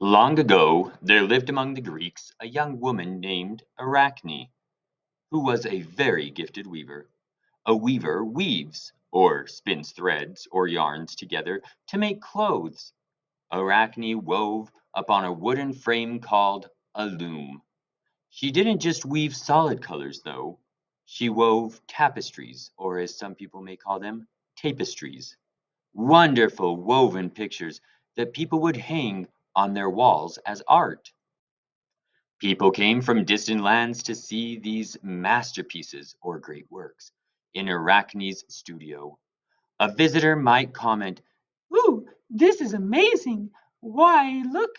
Long ago, there lived among the Greeks a young woman named Arachne, who was a very gifted weaver. A weaver weaves, or spins threads or yarns together to make clothes. Arachne wove upon a wooden frame called a loom. She didn't just weave solid colors, though. She wove tapestries, or as some people may call them, tapestries. Wonderful woven pictures that people would hang on their walls as art. People came from distant lands to see these masterpieces or great works in Arachne's studio. A visitor might comment, Ooh, this is amazing. Why, look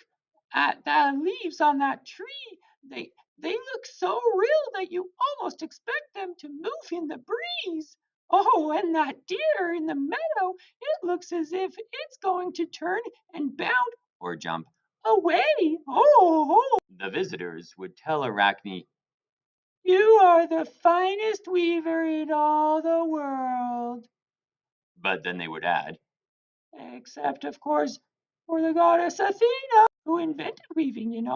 at the leaves on that tree. They look so real that you almost expect them to move in the breeze. Oh, and that deer in the meadow, it looks as if it's going to turn and bound or jump. away. Oh, The visitors would tell Arachne, you are the finest weaver in all the world. but then they would add, Except, of course, for the goddess Athena, who invented weaving.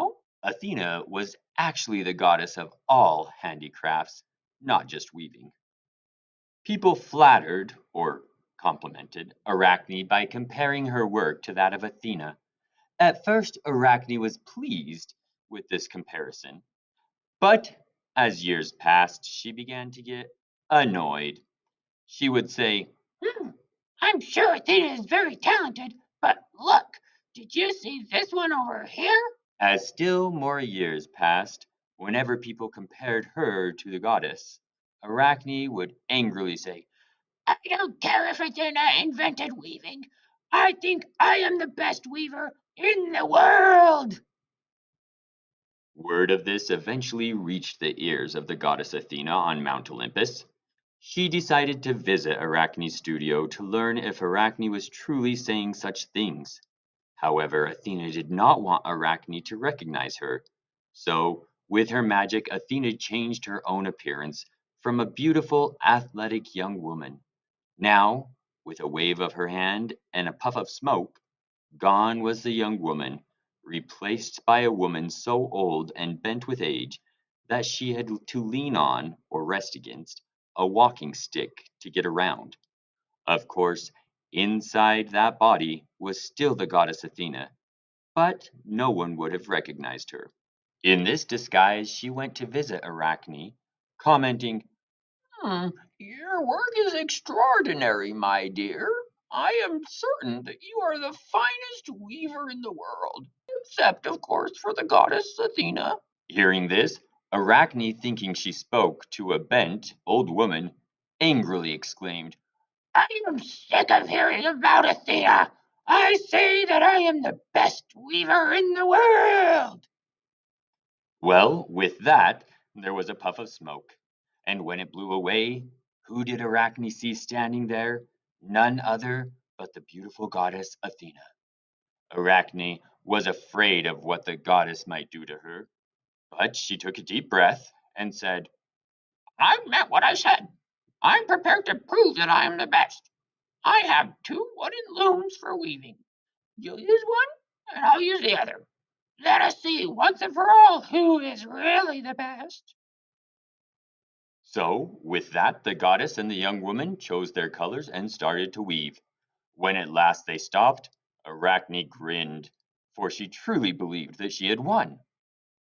Athena was actually the goddess of all handicrafts, not just weaving. People flattered, or complimented, Arachne by comparing her work to that of Athena. At first, Arachne was pleased with this comparison, but as years passed, she began to get annoyed. She would say, Hmm, I'm sure Athena is very talented, but look, did you see this one over here? as still more years passed, whenever people compared her to the goddess, Arachne would angrily say, I don't care if Athena invented weaving. I think I am the best weaver in the world. Word of this eventually reached the ears of the goddess Athena on Mount Olympus. She decided to visit Arachne's studio to learn if Arachne was truly saying such things. However, Athena did not want Arachne to recognize her. So, with her magic, Athena changed her own appearance from a beautiful, athletic young woman. Now, with a wave of her hand and a puff of smoke, gone was the young woman, replaced by a woman so old and bent with age that she had to lean on or rest against a walking stick to get around. Of course, inside that body was still the goddess Athena, but no one would have recognized her. In this disguise, she went to visit Arachne, commenting, "Hmm, your work is extraordinary, my dear. I am certain that you are the finest weaver in the world, except, of course, for the goddess Athena." Hearing this, Arachne, thinking she spoke to a bent old woman, angrily exclaimed, I am sick of hearing about Athena. I say that I am the best weaver in the world. Well, with that, there was a puff of smoke, and when it blew away, who did Arachne see standing there? None other but the beautiful goddess Athena. Arachne was afraid of what the goddess might do to her, but she took a deep breath and said, I meant what I said. I'm prepared to prove that I am the best. I have two wooden looms for weaving. You use one, and I'll use the other. Let us see once and for all who is really the best. So, with that, the goddess and the young woman chose their colors and started to weave. When at last they stopped, Arachne grinned, for she truly believed that she had won.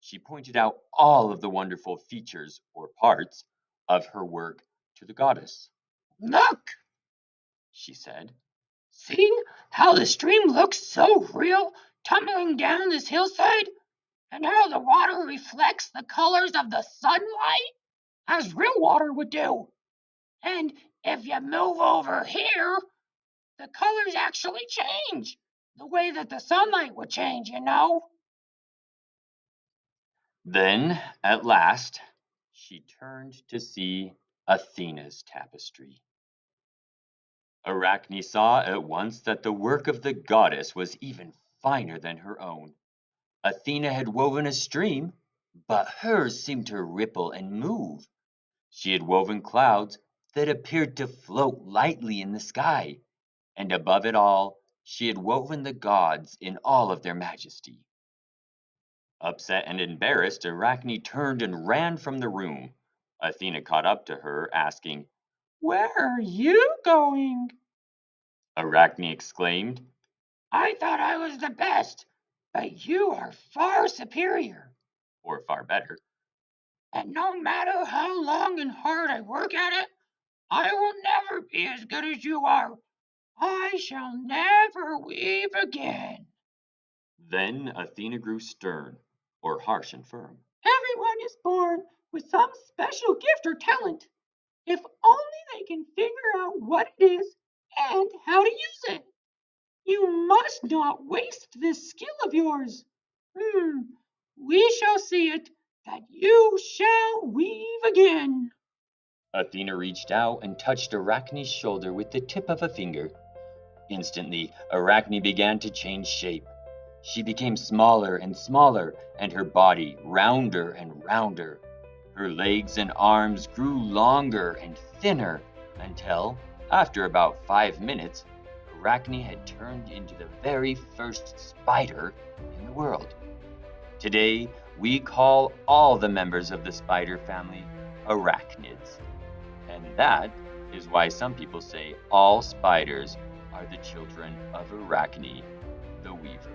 She pointed out all of the wonderful features or parts of her work to the goddess. Look, She said, see how the stream looks so real tumbling down this hillside, and how the water reflects the colors of the sunlight as real water would do. And if you move over here, the colors actually change the way that the sunlight would change. Then, at last, she turned to see Athena's tapestry. Arachne saw at once that the work of the goddess was even finer than her own. Athena had woven a stream, but hers seemed to ripple and move. She had woven clouds that appeared to float lightly in the sky, and above it all, she had woven the gods in all of their majesty. Upset and embarrassed, Arachne turned and ran from the room. Athena caught up to her, asking, "Where are you going?" Arachne exclaimed, "I thought I was the best, but you are far superior. or far better. And no matter how long and hard I work at it, I will never be as good as you are. I shall never weave again." Then Athena grew stern, or harsh and firm. "Everyone is born with some special gift or talent, if only they can figure out what it is and how to use it. You must not waste this skill of yours. We shall see it, that you shall weave again." Athena reached out and touched Arachne's shoulder with the tip of a finger. Instantly, Arachne began to change shape. She became smaller and smaller, and her body rounder and rounder. Her legs and arms grew longer and thinner until, after about 5 minutes, Arachne had turned into the very first spider in the world. Today, we call all the members of the spider family arachnids. And that is why some people say all spiders are the children of Arachne the Weaver.